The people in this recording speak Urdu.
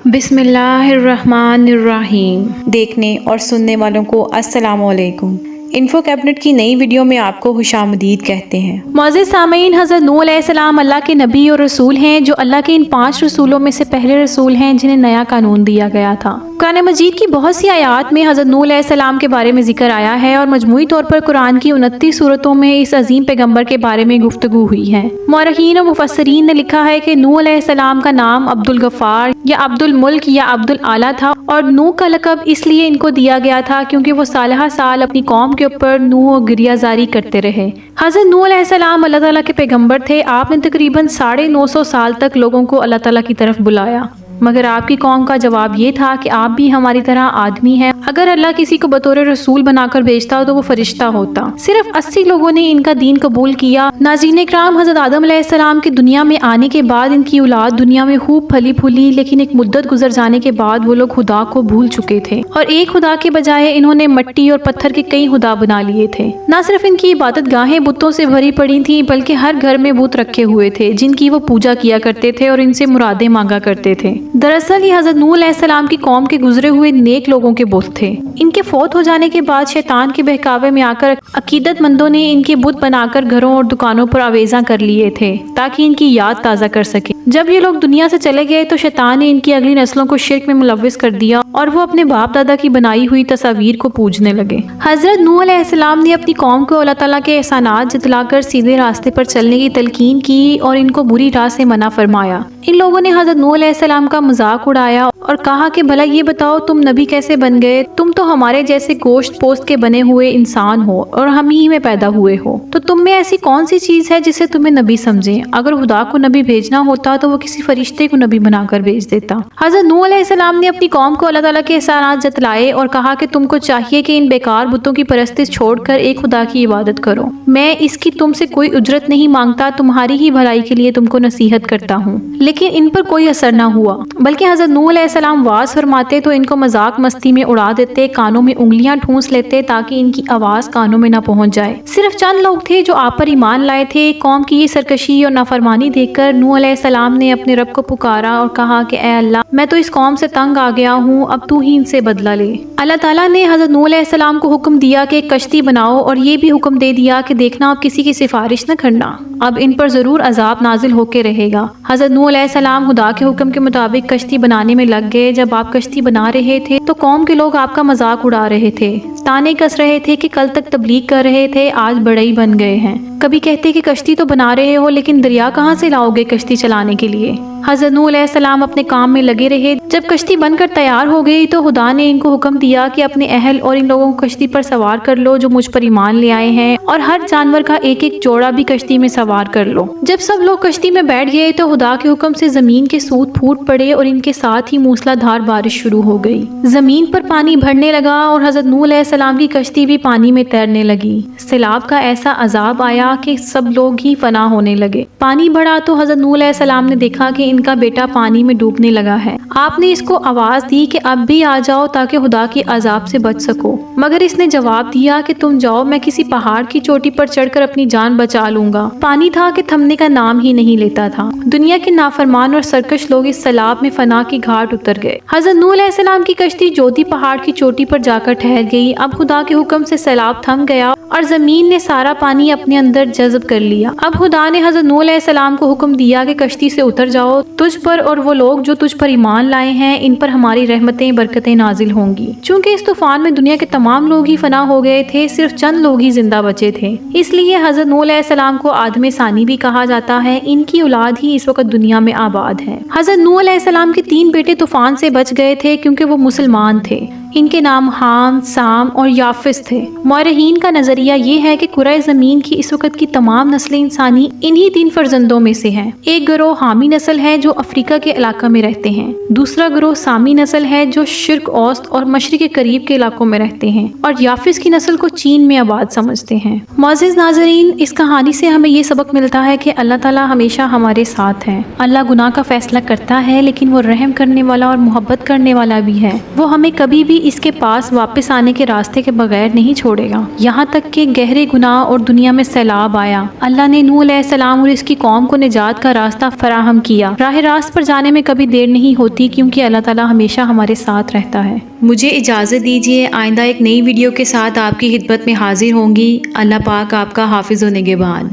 بسم اللہ الرحمن الرحیم۔ دیکھنے اور سننے والوں کو السلام علیکم۔ انفو کیبنٹ کی نئی ویڈیو میں آپ کو خوش آمدید کہتے ہیں۔ معزز سامعین، حضرت نوح علیہ السلام اللہ کے نبی اور رسول ہیں جو اللہ کے ان 5 رسولوں میں سے پہلے رسول ہیں جنہیں نیا قانون دیا گیا تھا۔ قرآن مجید کی بہت سی آیات میں حضرت نوح علیہ السلام کے بارے میں ذکر آیا ہے اور مجموعی طور پر قرآن کی 29 صورتوں میں اس عظیم پیغمبر کے بارے میں گفتگو ہوئی ہے۔ مورخین اور مفسرین نے لکھا ہے کہ نوح علیہ السلام کا نام عبد الغفار یا عبد الملک یا عبد العلا تھا، اور نوح کا لقب اس لیے ان کو دیا گیا تھا کیونکہ وہ سالہ سال اپنی قوم کے اوپر نوح و گریہ زاری کرتے رہے۔ حضرت نوح علیہ السلام اللہ تعالیٰ کے پیغمبر تھے۔ آپ نے تقریباً 950 سال تک لوگوں کو اللہ تعالیٰ کی طرف بلایا، مگر آپ کی قوم کا جواب یہ تھا کہ آپ بھی ہماری طرح آدمی ہیں۔ اگر اللہ کسی کو بطور رسول بنا کر بھیجتا تو وہ فرشتہ ہوتا۔ صرف 80 لوگوں نے ان کا دین قبول کیا۔ ناظرین اکرام، حضرت آدم علیہ السلام کے دنیا میں آنے کے بعد ان کی اولاد دنیا میں خوب پھلی پھولی، لیکن ایک مدت گزر جانے کے بعد وہ لوگ خدا کو بھول چکے تھے اور ایک خدا کے بجائے انہوں نے مٹی اور پتھر کے کئی خدا بنا لیے تھے۔ نہ صرف ان کی عبادت گاہیں بتوں سے بھری پڑی تھیں، بلکہ ہر گھر میں بت رکھے ہوئے تھے جن کی وہ پوجا کیا کرتے تھے اور ان سے مرادیں مانگا کرتے تھے۔ دراصل یہ حضرت نوح علیہ السلام کی قوم کے گزرے ہوئے نیک لوگوں کے بت تھے۔ ان کے فوت ہو جانے کے بعد شیطان کے بہکاوے میں آ کر عقیدت مندوں نے ان کے بت بنا کر گھروں اور دکانوں پر آویزاں کر لیے تھے تاکہ ان کی یاد تازہ کر سکے۔ جب یہ لوگ دنیا سے چلے گئے تو شیطان نے ان کی اگلی نسلوں کو شرک میں ملوث کر دیا اور وہ اپنے باپ دادا کی بنائی ہوئی تصاویر کو پوجنے لگے۔ حضرت نوح علیہ السلام نے اپنی قوم کو اللہ تعالیٰ کے احسانات جتلا کر سیدھے راستے پر چلنے کی تلقین کی اور ان کو بری راہ سے منع فرمایا۔ ان لوگوں نے حضرت نوح علیہ السلام کا مذاق اڑایا اور کہا کہ بھلا یہ بتاؤ تم نبی کیسے بن گئے؟ تم تو ہمارے جیسے گوشت پوست کے بنے ہوئے انسان ہو اور ہم ہی میں پیدا ہوئے ہو، تو تم میں ایسی کون سی چیز ہے جسے تمہیں نبی سمجھیں؟ اگر خدا کو نبی بھیجنا ہوتا تو وہ کسی فرشتے کو نبی بنا کر بھیج دیتا۔ حضرت نوح علیہ السلام نے اپنی قوم کو اللہ تعالیٰ کے احسانات جتلائے اور کہا کہ تم کو چاہیے کہ ان بیکار بتوں کی پرستش چھوڑ کر ایک خدا کی عبادت کرو۔ میں اس کی تم سے کوئی اجرت نہیں مانگتا، تمہاری ہی بھلائی کے لیے تم کو نصیحت کرتا ہوں۔ لیکن ان پر کوئی اثر نہ ہوا، بلکہ حضرت نوح علیہ السلام واز فرماتے تو ان کو مذاق مستی میں اڑا دیتے، کانوں میں انگلیاں ٹھونس لیتے تاکہ ان کی آواز کانوں میں نہ پہنچ جائے۔ صرف چند لوگ تھے جو آپ پر ایمان لائے تھے۔ قوم کی یہ سرکشی اور نافرمانی دیکھ کر نوح علیہ السلام نے اپنے رب کو پکارا اور کہا کہ اے اللہ، میں تو اس قوم سے تنگ آ گیا ہوں، اب تو ہی ان سے بدلہ لے۔ اللہ تعالیٰ نے حضرت نوح علیہ السلام کو حکم دیا کہ ایک کشتی بناؤ اور یہ بھی حکم دے دیا کہ دیکھنا اب کسی کی سفارش نہ کرنا، اب ان پر ضرور عذاب نازل ہو کے رہے گا۔ حضرت نوح علیہ السلام خدا کے حکم کے مطابق کشتی بنانے میں لگ گئے۔ جب آپ کشتی بنا رہے تھے تو قوم کے لوگ آپ کا مذاق اڑا رہے تھے، تانے کس رہے تھے کہ کل تک تبلیغ کر رہے تھے، آج بڑے ہی بن گئے ہیں۔ کبھی کہتے کہ کشتی تو بنا رہے ہو لیکن دریا کہاں سے لاؤ گے کشتی چلانے کے لیے؟ حضرت نوح علیہ السلام اپنے کام میں لگے رہے۔ جب کشتی بن کر تیار ہو گئی تو خدا نے ان کو حکم دیا کہ اپنے اہل اور ان لوگوں کو کشتی پر سوار کر لو جو مجھ پر ایمان لے آئے ہیں، اور ہر جانور کا ایک ایک جوڑا بھی کشتی میں سوار کر لو۔ جب سب لوگ کشتی میں بیٹھ گئے تو خدا کے حکم سے زمین کے سوت پھوٹ پڑے اور ان کے ساتھ ہی موسلا دھار بارش شروع ہو گئی۔ زمین پر پانی بھرنے لگا اور حضرت نوح علیہ السلام کی کشتی بھی پانی میں تیرنے لگی۔ سیلاب کا ایسا عذاب آیا کہ سب لوگ ہی فنا ہونے لگے۔ پانی بڑھا تو حضرت نوح علیہ السلام نے دیکھا کہ ان کا بیٹا پانی میں ڈوبنے لگا ہے۔ آپ نے اس کو آواز دی کہ اب بھی آ جاؤ تاکہ خدا کے عذاب سے بچ سکو، مگر اس نے جواب دیا کہ تم جاؤ، میں کسی پہاڑ کی چوٹی پر چڑھ کر اپنی جان بچا لوں گا۔ پانی تھا کہ تھمنے کا نام ہی نہیں لیتا تھا۔ دنیا کے نافرمان اور سرکش لوگ اس سیلاب میں فنا کی گھاٹ اتر گئے۔ حضرت نوح علیہ السلام کی کشتی جودی پہاڑ کی چوٹی پر جا کر ٹھہر گئی۔ اب خدا کے حکم سے سیلاب تھم گیا اور زمین نے سارا پانی اپنے اندر جذب کر لیا۔ اب خدا نے حضرت نوح علیہ السلام کو حکم دیا کہ کشتی سے اتر جاؤ، تجھ پر اور وہ لوگ جو تجھ پر ایمان لائے ہیں ان پر ہماری رحمتیں برکتیں نازل ہوں گی۔ چونکہ اس طوفان میں دنیا کے تمام لوگ ہی فنا ہو گئے تھے، صرف چند لوگ ہی زندہ بچے تھے، اس لیے حضرت نوح علیہ السلام کو آدم ثانی بھی کہا جاتا ہے۔ ان کی اولاد ہی اس وقت دنیا میں آباد ہے۔ حضرت نوح علیہ السلام کے 3 بیٹے طوفان سے بچ گئے تھے کیونکہ وہ مسلمان تھے۔ ان کے نام حام، سام اور یافس تھے۔ مورخین کا نظریہ یہ ہے کہ کرۂ زمین کی اس وقت کی تمام نسل انسانی انہی 3 فرزندوں میں سے ہیں۔ ایک گروہ حامی نسل ہے جو افریقہ کے علاقہ میں رہتے ہیں، دوسرا گروہ سامی نسل ہے جو شرق اوسط اور مشرق کے قریب کے علاقوں میں رہتے ہیں، اور یافس کی نسل کو چین میں آباد سمجھتے ہیں۔ معزز ناظرین، اس کہانی سے ہمیں یہ سبق ملتا ہے کہ اللہ تعالیٰ ہمیشہ ہمارے ساتھ ہے۔ اللہ گناہ کا فیصلہ کرتا ہے لیکن وہ رحم کرنے والا اور محبت کرنے والا بھی ہے۔ وہ ہمیں کبھی بھی اس کے پاس واپس آنے کے راستے کے بغیر نہیں چھوڑے گا، یہاں تک کے گہرے گناہ اور دنیا میں سیلاب آیا، اللہ نے نوح علیہ السلام اور اس کی قوم کو نجات کا راستہ فراہم کیا۔ راہ راست پر جانے میں کبھی دیر نہیں ہوتی، کیونکہ اللہ تعالیٰ ہمیشہ ہمارے ساتھ رہتا ہے۔ مجھے اجازت دیجیے، آئندہ ایک نئی ویڈیو کے ساتھ آپ کی خدمت میں حاضر ہوں گی۔ اللہ پاک آپ کا حافظ و نگہبان۔